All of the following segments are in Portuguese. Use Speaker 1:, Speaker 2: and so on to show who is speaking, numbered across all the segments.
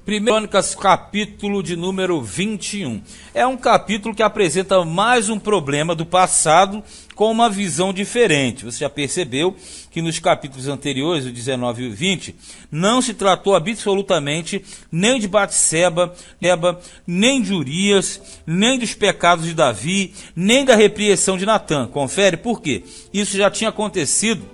Speaker 1: 1 Crônicas, capítulo de número 21. É um capítulo que apresenta mais um problema do passado com uma visão diferente. Você já percebeu que nos capítulos anteriores, o 19 e o 20, não se tratou absolutamente nem de Batseba, nem de Urias, nem dos pecados de Davi, nem da repreensão de Natã. Confere por quê? Isso já tinha acontecido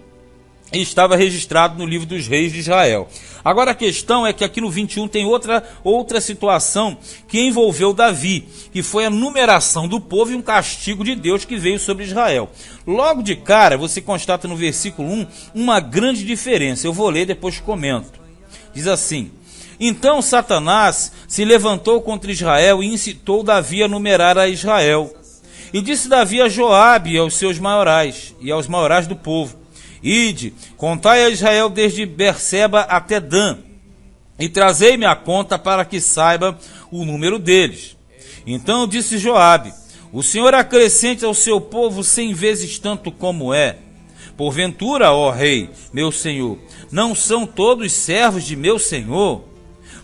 Speaker 1: e estava registrado no livro dos reis de Israel. Agora a questão é que aqui no 21 tem outra situação que envolveu Davi, que foi a numeração do povo e um castigo de Deus que veio sobre Israel. Logo de cara, você constata no versículo 1 uma grande diferença. Eu vou ler, depois comento. Diz assim: então Satanás se levantou contra Israel e incitou Davi a numerar a Israel. E disse Davi a Joabe e aos seus maiorais, e aos maiorais do povo: ide, contai a Israel desde Berseba até Dan, e trazei-me a conta para que saiba o número deles. Então disse Joabe: o Senhor acrescente ao seu povo 100 vezes tanto como é. Porventura, ó rei, meu senhor, não são todos servos de meu senhor?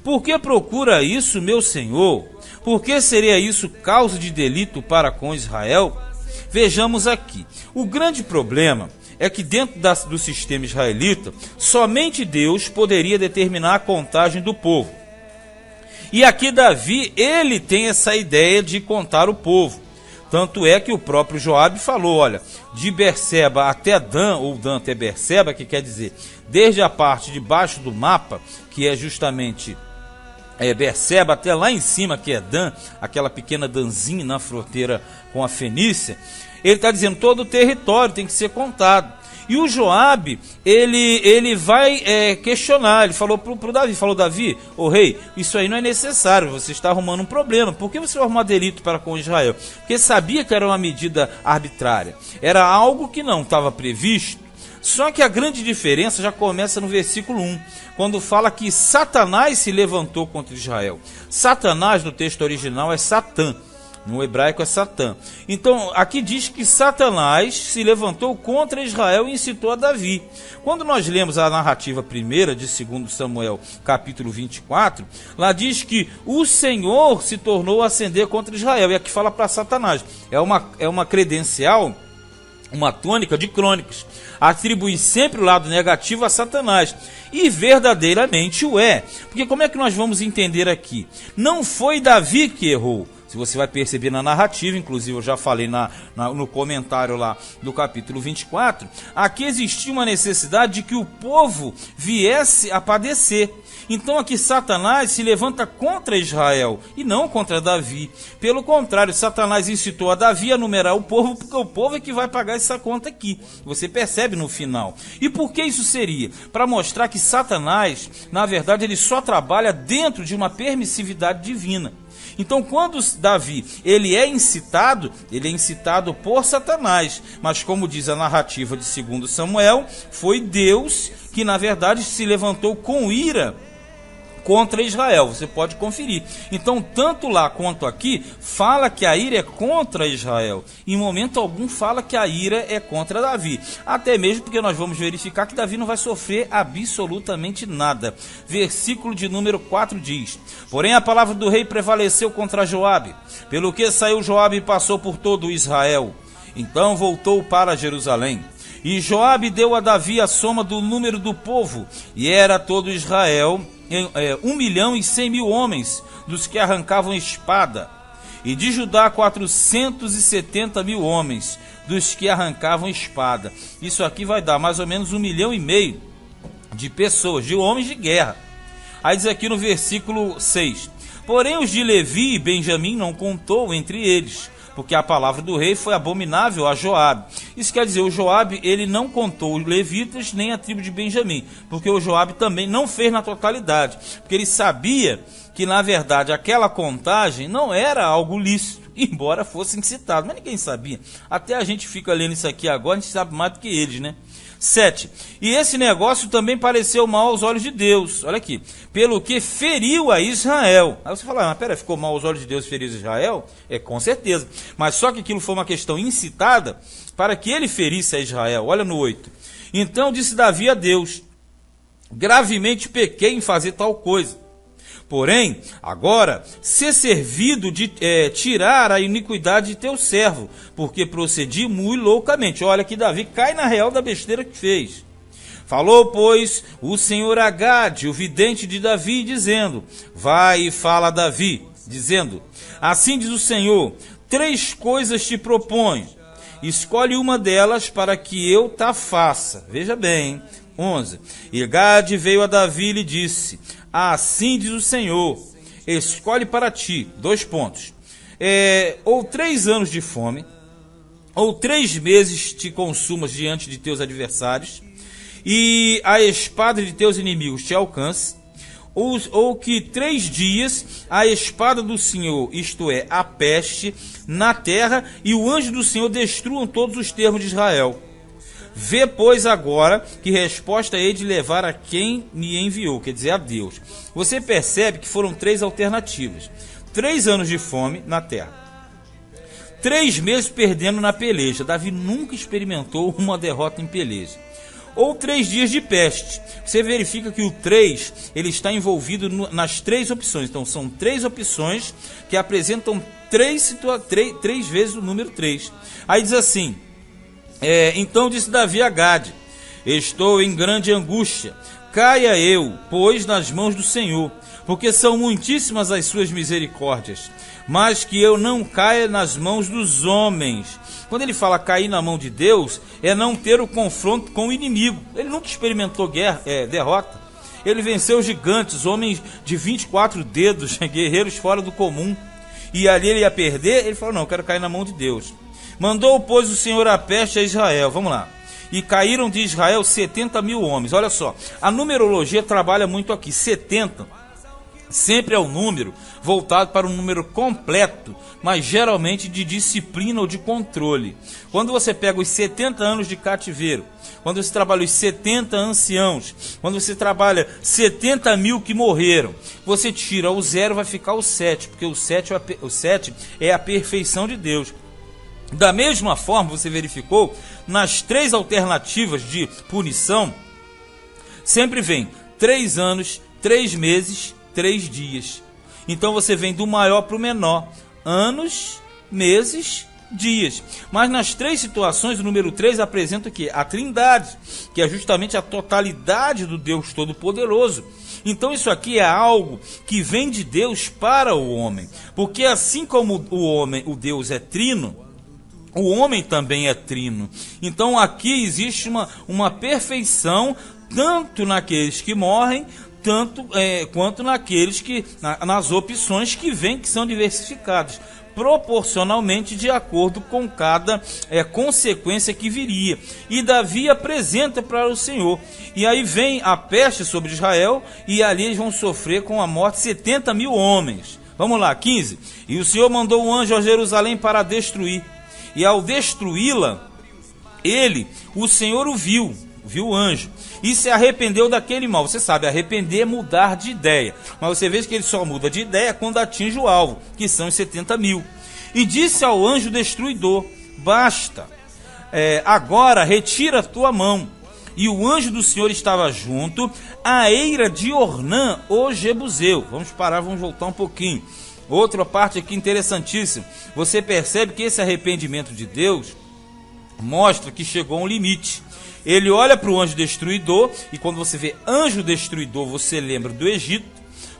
Speaker 1: Por que procura isso, meu senhor? Por que seria isso causa de delito para com Israel? Vejamos aqui. O grande problema é que dentro do sistema israelita, somente Deus poderia determinar a contagem do povo. E aqui Davi, ele tem essa ideia de contar o povo. Tanto é que o próprio Joabe falou, olha, de Berseba até Dan, ou Dan até Berseba, que quer dizer, desde a parte de baixo do mapa, que é justamente Berseba, até lá em cima, que é Dan, aquela pequena Danzinha na fronteira com a Fenícia. Ele está dizendo, todo o território tem que ser contado. E o Joabe, ele vai questionar, ele falou para o Davi, Davi, ô rei, isso aí não é necessário, você está arrumando um problema, por que você vai arrumar delito para com Israel? Porque sabia que era uma medida arbitrária, era algo que não estava previsto. Só que a grande diferença já começa no versículo 1, quando fala que Satanás se levantou contra Israel. Satanás no texto original é Satã. No hebraico é Satã. Então, aqui diz que Satanás se levantou contra Israel e incitou a Davi. Quando nós lemos a narrativa primeira de 2 Samuel, capítulo 24, lá diz que o Senhor se tornou a ascender contra Israel. E aqui fala para Satanás. É uma credencial, uma tônica de Crônicas. Atribui sempre o lado negativo a Satanás. E verdadeiramente o é. Porque como é que nós vamos entender aqui? Não foi Davi que errou. Se você vai perceber na narrativa, inclusive eu já falei no comentário lá do capítulo 24, aqui existia uma necessidade de que o povo viesse a padecer. Então aqui Satanás se levanta contra Israel e não contra Davi. Pelo contrário, Satanás incitou a Davi a numerar o povo, porque o povo é que vai pagar essa conta aqui. Você percebe no final. E por que isso seria? Para mostrar que Satanás, na verdade, ele só trabalha dentro de uma permissividade divina. Então, quando Davi ele é incitado por Satanás. Mas como diz a narrativa de 2 Samuel, foi Deus que na verdade se levantou com ira contra Israel. Você pode conferir. Então, tanto lá quanto aqui, fala que a ira é contra Israel. Em momento algum fala que a ira é contra Davi. Até mesmo porque nós vamos verificar que Davi não vai sofrer absolutamente nada. Versículo de número 4 diz: porém a palavra do rei prevaleceu contra Joabe, pelo que saiu Joabe e passou por todo Israel. Então voltou para Jerusalém. E Joabe deu a Davi a soma do número do povo, e era todo Israel 1.100.000 homens, dos que arrancavam espada, e de Judá 470.000 homens, dos que arrancavam espada. Isso aqui vai dar mais ou menos 1,5 milhão de pessoas, de homens de guerra. Aí diz aqui no versículo 6, porém os de Levi e Benjamim não contou entre eles, porque a palavra do rei foi abominável a Joabe. Isso quer dizer, o Joabe ele não contou os levitas nem a tribo de Benjamim, porque o Joabe também não fez na totalidade, porque ele sabia que na verdade aquela contagem não era algo lícito, embora fosse incitado, mas ninguém sabia. Até a gente fica lendo isso aqui agora, a gente sabe mais do que eles, né? 7. E esse negócio também pareceu mal aos olhos de Deus. Olha aqui. Pelo que feriu a Israel. Aí você fala, mas pera, ficou mal aos olhos de Deus ferir Israel? É, com certeza. Mas só que aquilo foi uma questão incitada para que ele ferisse a Israel. Olha no 8. Então disse Davi a Deus: gravemente pequei em fazer tal coisa, Porém, agora, ser servido de tirar a iniquidade de teu servo, porque procedi muito loucamente. Olha que Davi cai na real da besteira que fez. Falou, pois, o Senhor a Gade, o vidente de Davi, dizendo: vai e fala a Davi, dizendo: assim diz o Senhor, 3 coisas te proponho, escolhe uma delas para que eu ta faça. Veja bem, 11. E Gade veio a Davi e lhe disse: assim diz o Senhor, escolhe para ti, 2 pontos, ou 3 anos de fome, ou 3 meses te consumas diante de teus adversários, e a espada de teus inimigos te alcance, ou que 3 dias a espada do Senhor, isto é, a peste, na terra, e o anjo do Senhor destruam todos os termos de Israel. Vê, pois, agora que resposta hei de levar a quem me enviou, quer dizer, a Deus. Você percebe que foram 3 alternativas. 3 anos de fome na terra, 3 meses perdendo na peleja. Davi nunca experimentou uma derrota em peleja. Ou 3 dias de peste. Você verifica que o 3 ele está envolvido nas 3 opções. Então são 3 opções que apresentam 3 vezes o número 3. Aí diz assim: então disse Davi a Gade: estou em grande angústia, caia eu, pois, nas mãos do Senhor, porque são muitíssimas as suas misericórdias, mas que eu não caia nas mãos dos homens. Quando ele fala cair na mão de Deus, é não ter o confronto com o inimigo. Ele nunca experimentou derrota. Ele venceu gigantes, homens de 24 dedos, guerreiros fora do comum, e ali ele ia perder. Ele falou: não, eu quero cair na mão de Deus. Mandou, pois, o Senhor a peste a Israel. Vamos lá. E caíram de Israel 70.000 homens. Olha só, a numerologia trabalha muito aqui. 70 sempre é um número voltado para um número completo, mas geralmente de disciplina ou de controle. Quando você pega os 70 anos de cativeiro, quando você trabalha os 70 anciãos, quando você trabalha 70.000 que morreram, você tira o 0, vai ficar o 7, porque o 7 é a perfeição de Deus. Da mesma forma, você verificou, nas 3 alternativas de punição, sempre vem 3 anos, 3 meses, 3 dias. Então você vem do maior para o menor: anos, meses, dias. Mas nas 3 situações, o número 3 apresenta o quê? A trindade, que é justamente a totalidade do Deus Todo-Poderoso. Então isso aqui é algo que vem de Deus para o homem, porque assim como o Deus é trino, o homem também é trino. Então aqui existe uma perfeição, tanto naqueles que morrem, quanto naqueles nas opções que vêm, que são diversificadas, proporcionalmente de acordo com cada consequência que viria. E Davi apresenta para o Senhor. E aí vem a peste sobre Israel, e ali eles vão sofrer com a morte 70.000 homens. Vamos lá, 15. E o Senhor mandou um anjo a Jerusalém para destruir. E ao destruí-la, o Senhor viu o anjo, e se arrependeu daquele mal. Você sabe, arrepender é mudar de ideia, mas você vê que ele só muda de ideia quando atinge o alvo, que são os 70.000. E disse ao anjo destruidor: basta, agora retira a tua mão. E o anjo do Senhor estava junto à eira de Ornã, o Jebuseu. Vamos parar, vamos voltar um pouquinho. Outra parte aqui interessantíssima. Você percebe que esse arrependimento de Deus mostra que chegou a um limite. Ele olha para o anjo destruidor, e quando você vê anjo destruidor, você lembra do Egito,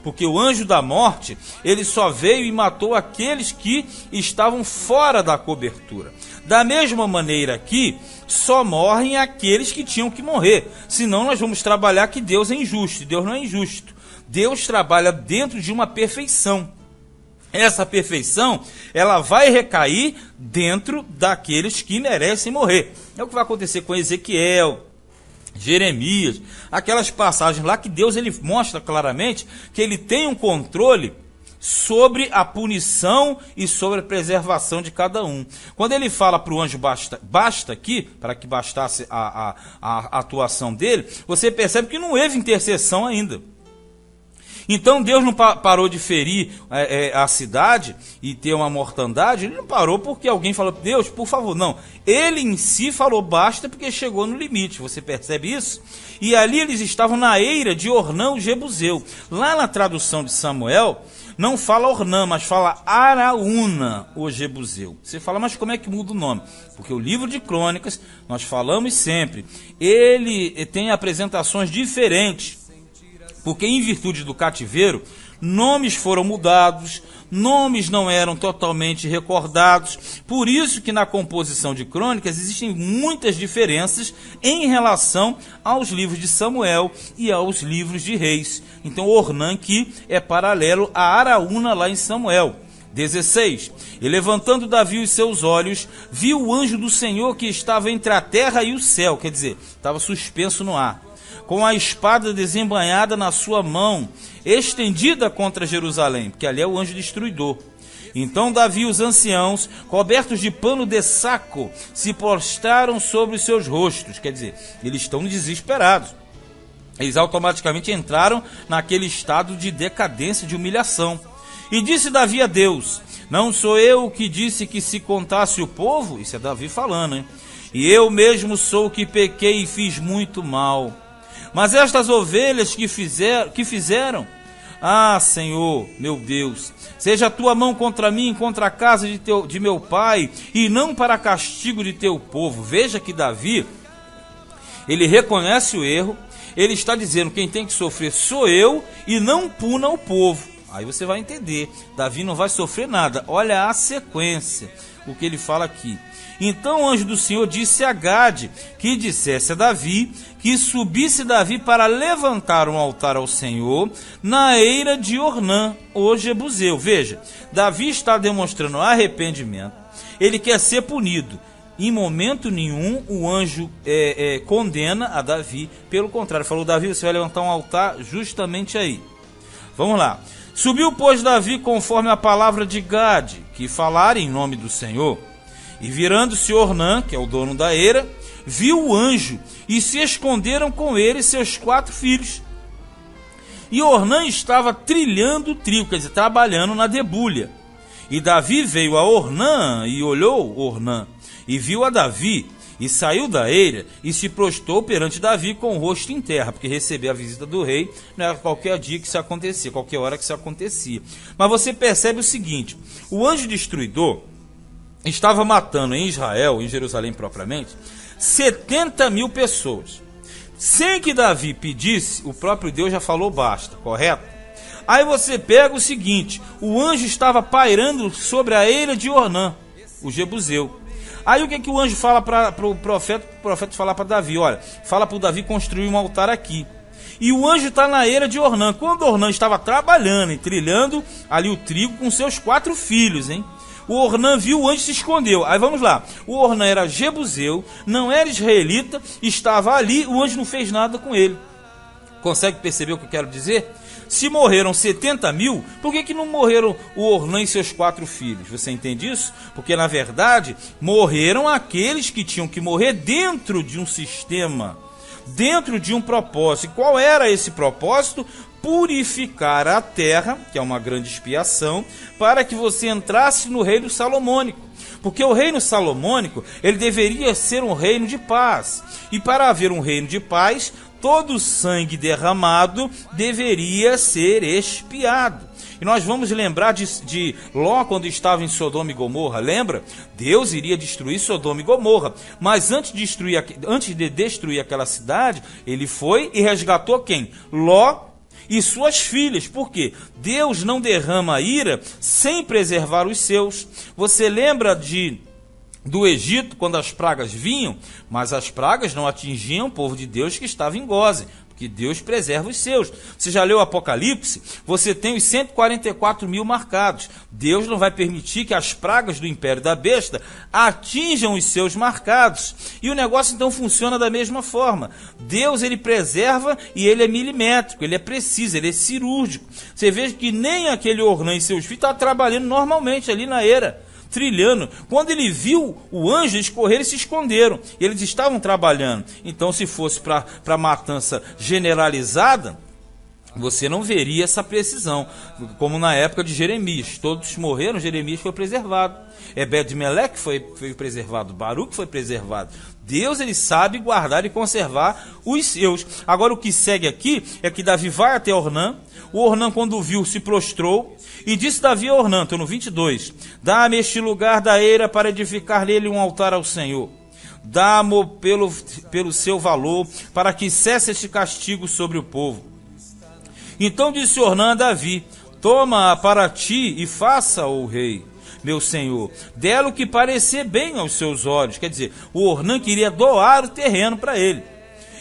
Speaker 1: porque o anjo da morte, ele só veio e matou aqueles que estavam fora da cobertura. Da mesma maneira aqui, só morrem aqueles que tinham que morrer. Senão nós vamos trabalhar que Deus é injusto. Deus não é injusto. Deus trabalha dentro de uma perfeição. Essa perfeição, ela vai recair dentro daqueles que merecem morrer. É o que vai acontecer com Ezequiel, Jeremias, aquelas passagens lá que Deus ele mostra claramente que ele tem um controle sobre a punição e sobre a preservação de cada um. Quando ele fala para o anjo basta aqui, para que bastasse a atuação dele, você percebe que não houve intercessão ainda. Então Deus não parou de ferir a cidade e ter uma mortandade. Ele não parou porque alguém falou, Deus, por favor, não. Ele em si falou basta porque chegou no limite, você percebe isso? E ali eles estavam na eira de Ornã o Jebuseu. Lá na tradução de Samuel, não fala Ornã, mas fala Araúna o Jebuseu. Você fala, mas como é que muda o nome? Porque o livro de Crônicas, nós falamos sempre, ele tem apresentações diferentes. Porque em virtude do cativeiro, nomes foram mudados, nomes não eram totalmente recordados. Por isso que na composição de crônicas existem muitas diferenças em relação aos livros de Samuel e aos livros de Reis. Então Ornã aqui é paralelo a Araúna lá em Samuel. 16. E levantando Davi os seus olhos, viu o anjo do Senhor que estava entre a terra e o céu, quer dizer, estava suspenso no ar, com a espada desembainhada na sua mão, estendida contra Jerusalém, porque ali é o anjo destruidor. Então Davi e os anciãos, cobertos de pano de saco, se prostraram sobre os seus rostos, quer dizer, eles estão desesperados. Eles automaticamente entraram naquele estado de decadência, de humilhação. E disse Davi a Deus, não sou eu que disse que se contasse o povo? Isso é Davi falando, hein? E eu mesmo sou o que pequei e fiz muito mal. Mas estas ovelhas que fizeram, ah, Senhor, meu Deus, seja a tua mão contra mim, contra a casa de meu pai, e não para castigo de teu povo. Veja que Davi, ele reconhece o erro, ele está dizendo, quem tem que sofrer sou eu, e não puna o povo. Aí você vai entender, Davi não vai sofrer nada. Olha a sequência, o que ele fala aqui. Então o anjo do Senhor disse a Gade que dissesse a Davi que subisse Davi para levantar um altar ao Senhor na eira de Ornã, o Jebuseu. Veja, Davi está demonstrando arrependimento, ele quer ser punido. Em momento nenhum o anjo condena a Davi, pelo contrário, falou, Davi, você vai levantar um altar justamente aí. Vamos lá. Subiu, pois, Davi conforme a palavra de Gade, que falara em nome do Senhor. E virando-se Ornã, que é o dono da eira, viu o anjo, e se esconderam com ele seus 4 filhos. E Ornã estava trilhando o trigo, quer dizer, trabalhando na debulha. E Davi veio a Ornã, e olhou Ornã, e viu a Davi, e saiu da eira, e se prostrou perante Davi com o rosto em terra, porque receber a visita do rei não era qualquer dia que isso acontecia, qualquer hora que isso acontecia. Mas você percebe o seguinte, o anjo destruidor estava matando em Israel, em Jerusalém propriamente, 70 mil pessoas. Sem que Davi pedisse, o próprio Deus já falou basta, correto? Aí você pega o seguinte, o anjo estava pairando sobre a eira de Ornã, o Jebuseu. Aí o que o anjo fala para o profeta fala para Davi, olha, fala para o Davi construir um altar aqui. E o anjo está na eira de Ornã. Quando Ornã estava trabalhando e trilhando ali o trigo com seus 4 filhos, hein? O Ornã viu o anjo e se escondeu. Aí vamos lá, o Ornã era Jebuseu, não era israelita, estava ali, o anjo não fez nada com ele. Consegue perceber o que eu quero dizer? Se morreram 70 mil, por que não morreram o Ornã e seus 4 filhos? Você entende isso? Porque na verdade morreram aqueles que tinham que morrer dentro de um sistema, dentro de um propósito. E qual era esse propósito? Purificar a terra, que é uma grande expiação, para que você entrasse no reino salomônico. Porque o reino salomônico, ele deveria ser um reino de paz. E para haver um reino de paz, todo o sangue derramado deveria ser expiado. E nós vamos lembrar de Ló quando estava em Sodoma e Gomorra, lembra? Deus iria destruir Sodoma e Gomorra, mas antes de destruir aquela cidade, ele foi e resgatou quem? Ló e suas filhas. Por quê? Deus não derrama ira sem preservar os seus. Você lembra do Egito, quando as pragas vinham, mas as pragas não atingiam o povo de Deus que estava em Gósen, porque Deus preserva os seus. Você já leu o Apocalipse? Você tem os 144 mil marcados. Deus não vai permitir que as pragas do império da besta atinjam os seus marcados. E o negócio então funciona da mesma forma. Deus, ele preserva e ele é milimétrico, ele é preciso, ele é cirúrgico. Você veja que nem aquele Ornã e seus filhos estavam trabalhando normalmente ali na eira, trilhando. Quando ele viu o anjo, eles correram e se esconderam. Eles estavam trabalhando. Então, se fosse para matança generalizada, você não veria essa precisão, como na época de Jeremias. Todos morreram, Jeremias foi preservado. Ebed-Meleque foi preservado, Baruque foi preservado. Deus, ele sabe guardar e conservar os seus. Agora o que segue aqui é que Davi vai até Ornã. O Ornã, quando viu, se prostrou e disse Davi a Ornã, estou no 22, dá-me este lugar da eira para edificar nele um altar ao Senhor. Dá-mo pelo seu valor, para que cesse este castigo sobre o povo. Então disse Ornã a Davi, toma para ti e faça, ó rei, meu senhor, dela o que parecer bem aos seus olhos. Quer dizer, o Ornã queria doar o terreno para ele.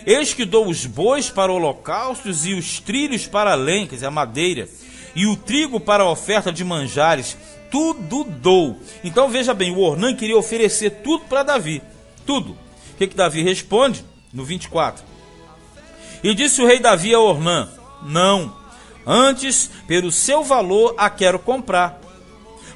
Speaker 1: Eis que dou os bois para holocaustos e os trilhos para lenha, quer dizer, a madeira, e o trigo para a oferta de manjares, tudo dou. Então veja bem, o Ornã queria oferecer tudo para Davi, tudo. O que Davi responde? No 24. E disse o rei Davi a Ornã, não, antes, pelo seu valor, a quero comprar.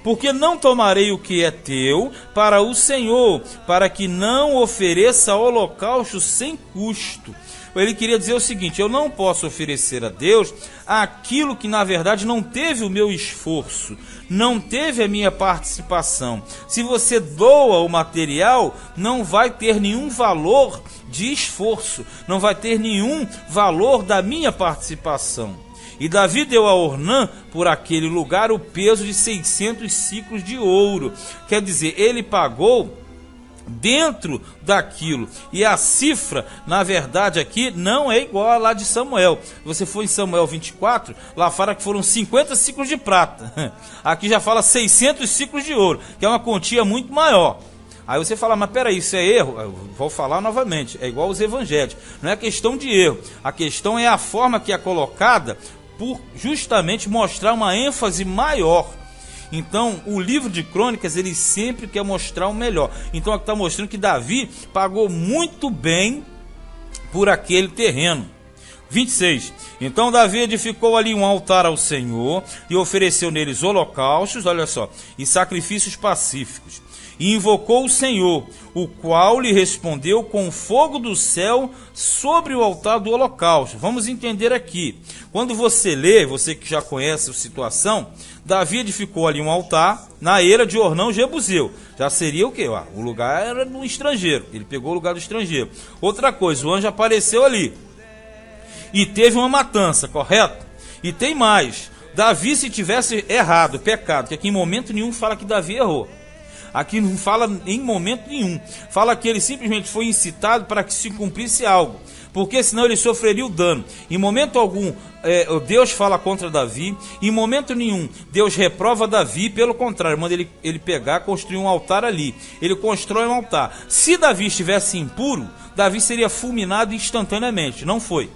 Speaker 1: Porque não tomarei o que é teu para o Senhor, para que não ofereça holocausto sem custo. Ele queria dizer o seguinte, eu não posso oferecer a Deus aquilo que na verdade não teve o meu esforço, não teve a minha participação. Se você doa o material, não vai ter nenhum valor de esforço, não vai ter nenhum valor da minha participação. E Davi deu a Ornã por aquele lugar o peso de 600 ciclos de ouro. Quer dizer, ele pagou dentro daquilo. E a cifra, na verdade, aqui não é igual a lá de Samuel. Você for em Samuel 24, lá fala que foram 50 ciclos de prata. Aqui já fala 600 ciclos de ouro, que é uma quantia muito maior. Aí você fala, mas peraí, isso é erro? Eu vou falar novamente, é igual aos evangelhos. Não é questão de erro, a questão é a forma que é colocada por justamente mostrar uma ênfase maior. Então, o livro de Crônicas, ele sempre quer mostrar o melhor. Então, aqui está mostrando que Davi pagou muito bem por aquele terreno. 26. Então, Davi edificou ali um altar ao Senhor e ofereceu neles holocaustos, olha só, e sacrifícios pacíficos. E invocou o Senhor, o qual lhe respondeu com fogo do céu sobre o altar do holocausto. Vamos entender aqui. Quando você lê, você que já conhece a situação, Davi edificou ali um altar na eira de Ornã Jebuseu. Já seria o quê? O lugar era do estrangeiro. Ele pegou o lugar do estrangeiro. Outra coisa, o anjo apareceu ali. E teve uma matança, correto? E tem mais. Davi, se tivesse errado, pecado, que aqui em momento nenhum fala que Davi errou. Aqui não fala em momento nenhum. Fala que ele simplesmente foi incitado para que se cumprisse algo. Porque senão ele sofreria o dano. Em momento algum, Deus fala contra Davi. Em momento nenhum, Deus reprova Davi. Pelo contrário, manda ele pegar, construir um altar ali. Ele constrói um altar. Se Davi estivesse impuro, Davi seria fulminado instantaneamente. Não foi.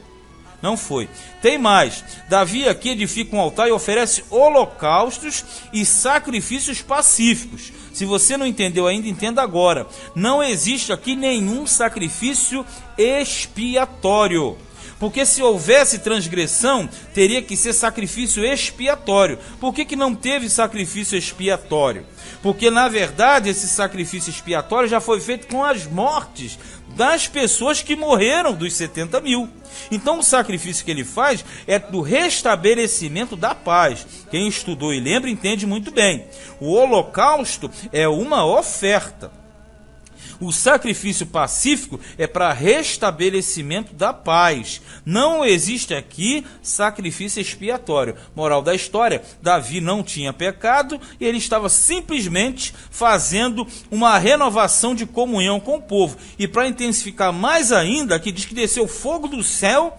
Speaker 1: Não foi. Tem mais. Davi aqui edifica um altar e oferece holocaustos e sacrifícios pacíficos. Se você não entendeu ainda, entenda agora. Não existe aqui nenhum sacrifício expiatório. Porque se houvesse transgressão, teria que ser sacrifício expiatório. Por que não teve sacrifício expiatório? Porque, na verdade, esse sacrifício expiatório já foi feito com as mortes das pessoas que morreram, dos 70 mil. Então, o sacrifício que ele faz é do restabelecimento da paz. Quem estudou e lembra, entende muito bem. O holocausto é uma oferta. O sacrifício pacífico é para restabelecimento da paz. Não existe aqui sacrifício expiatório. Moral da história, Davi não tinha pecado e ele estava simplesmente fazendo uma renovação de comunhão com o povo. E para intensificar mais ainda, aqui diz que desceu fogo do céu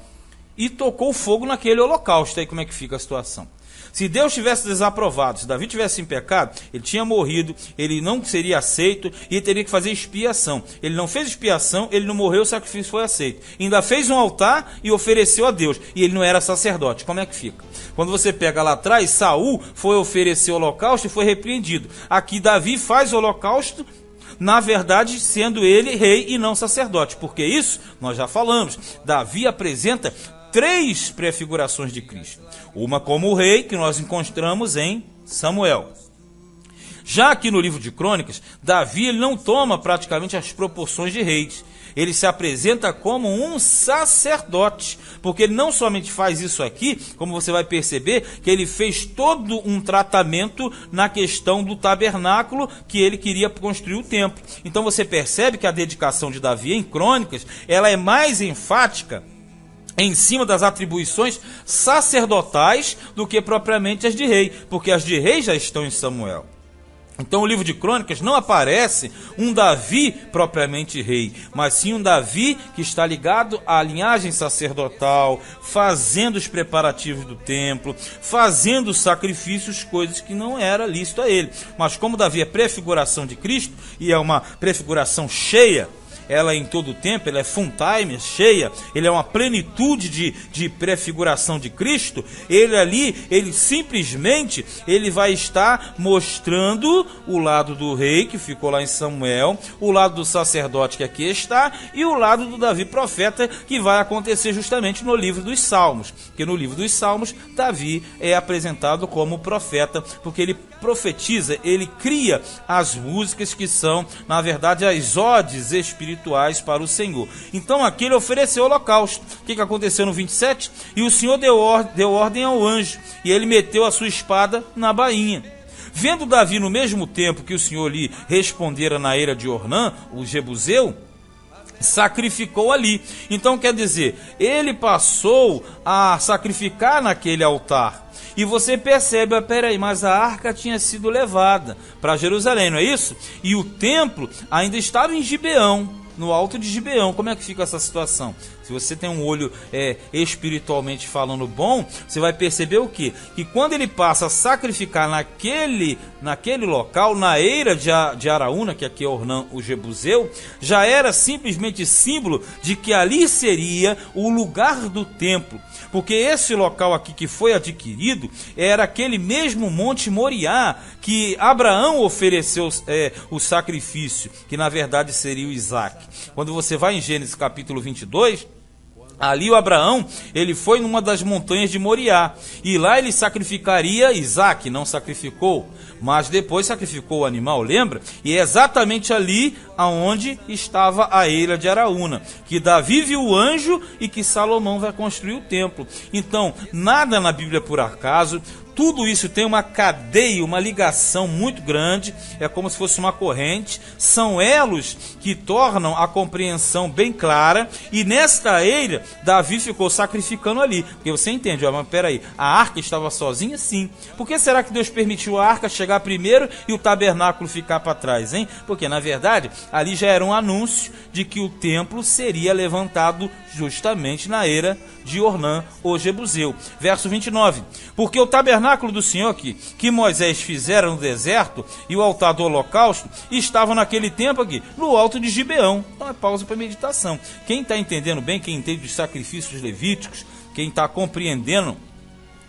Speaker 1: e tocou fogo naquele holocausto. Aí como é que fica a situação? Se Deus tivesse desaprovado, se Davi tivesse em pecado, ele tinha morrido, ele não seria aceito e ele teria que fazer expiação. Ele não fez expiação, ele não morreu, o sacrifício foi aceito. Ainda fez um altar e ofereceu a Deus. E ele não era sacerdote. Como é que fica? Quando você pega lá atrás, Saul foi oferecer o holocausto e foi repreendido. Aqui Davi faz o holocausto, na verdade, sendo ele rei e não sacerdote. Porque isso, nós já falamos, Davi apresenta 3 prefigurações de Cristo. Uma como o rei, que nós encontramos em Samuel. Já aqui no livro de Crônicas, Davi ele não toma praticamente as proporções de reis. ele se apresenta como um sacerdote, porque ele não somente faz isso aqui, como você vai perceber, que ele fez todo um tratamento na questão do tabernáculo, que ele queria construir o templo. Então você percebe que a dedicação de Davi em Crônicas, ela é mais enfática em cima das atribuições sacerdotais do que propriamente as de rei, porque as de rei já estão em Samuel. Então o livro de Crônicas não aparece um Davi propriamente rei, mas sim um Davi que está ligado à linhagem sacerdotal, fazendo os preparativos do templo, fazendo os sacrifícios, coisas que não era lícito a ele. Mas como Davi é prefiguração de Cristo, e é uma prefiguração cheia, ela em todo o tempo, ela é full time, cheia, ele é uma plenitude de prefiguração de Cristo, ele ali, ele simplesmente, ele vai estar mostrando o lado do rei, que ficou lá em Samuel, o lado do sacerdote, que aqui está, e o lado do Davi profeta, que vai acontecer justamente no livro dos Salmos, porque no livro dos Salmos, Davi é apresentado como profeta, porque ele profetiza, ele cria as músicas que são, na verdade, as odes espirituais para o Senhor. Então aqui ele ofereceu holocausto. O que aconteceu no 27? E o Senhor deu ordem ao anjo, e ele meteu a sua espada na bainha. Vendo Davi no mesmo tempo que o Senhor lhe respondera na eira de Ornã, o Jebuseu, sacrificou ali. Então quer dizer, ele passou a sacrificar naquele altar. E você percebe, peraí, mas a arca tinha sido levada para Jerusalém, não é isso? E o templo ainda estava em Gibeão, no alto de Gibeão. Como é que fica essa situação? Se você tem um olho espiritualmente falando bom, você vai perceber o quê? Que quando ele passa a sacrificar naquele local, na eira de Araúna, que aqui é Ornã, o Jebuseu, já era simplesmente símbolo de que ali seria o lugar do templo. Porque esse local aqui que foi adquirido era aquele mesmo Monte Moriá que Abraão ofereceu o sacrifício, que na verdade seria o Isaac. Quando você vai em Gênesis capítulo 22, ali o Abraão, ele foi numa das montanhas de Moriá, e lá ele sacrificaria Isaac, não sacrificou, mas depois sacrificou o animal, lembra? E é exatamente ali aonde estava a eira de Araúna, que Davi viu o anjo e que Salomão vai construir o templo. Então, nada na Bíblia por acaso. Tudo isso tem uma cadeia, uma ligação muito grande, é como se fosse uma corrente, são elos que tornam a compreensão bem clara, e nesta eira, Davi ficou sacrificando ali, porque você entende, mas peraí, a arca estava sozinha? Sim. Por que será que Deus permitiu a arca chegar primeiro e o tabernáculo ficar para trás, hein? Porque na verdade, ali já era um anúncio de que o templo seria levantado justamente na eira de Ornã, o Jebuseu. Verso 29, porque o tabernáculo do Senhor que Moisés fizera no deserto e o altar do holocausto estavam naquele tempo aqui, no alto de Gibeão. Então é pausa para meditação. Quem está entendendo bem, quem entende dos sacrifícios levíticos, quem está compreendendo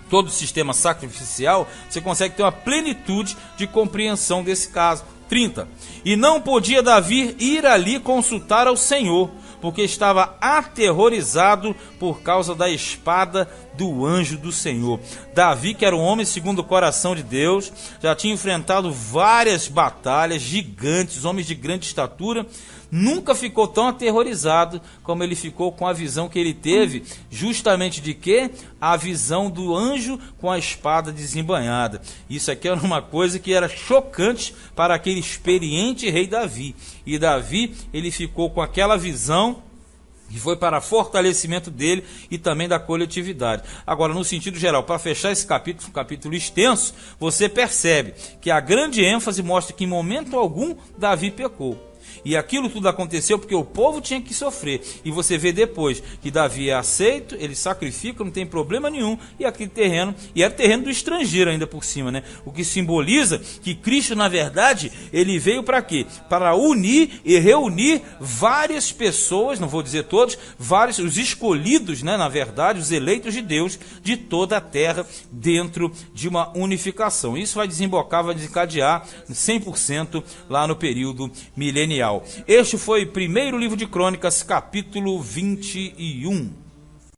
Speaker 1: todo o sistema sacrificial, você consegue ter uma plenitude de compreensão desse caso. 30. E não podia Davi ir ali consultar ao Senhor, porque estava aterrorizado por causa da espada do anjo do Senhor. Davi, que era um homem segundo o coração de Deus, já tinha enfrentado várias batalhas, gigantes, homens de grande estatura, nunca ficou tão aterrorizado como ele ficou com a visão que ele teve, justamente de quê? A visão do anjo com a espada desembainhada. Isso aqui era uma coisa que era chocante para aquele experiente rei Davi. E Davi, ele ficou com aquela visão que foi para fortalecimento dele e também da coletividade. Agora, no sentido geral, para fechar esse capítulo, um capítulo extenso, você percebe que a grande ênfase mostra que em momento algum Davi pecou. E aquilo tudo aconteceu porque o povo tinha que sofrer. E você vê depois que Davi é aceito, ele sacrifica, não tem problema nenhum. E aquele terreno, e era terreno do estrangeiro ainda por cima, né? O que simboliza que Cristo, na verdade, ele veio para quê? Para unir e reunir várias pessoas, não vou dizer todos, vários, os escolhidos, né? Na verdade, os eleitos de Deus, de toda a terra, dentro de uma unificação. Isso vai desembocar, vai desencadear 100% lá no período milenial. Este foi o primeiro livro de Crônicas, capítulo 21.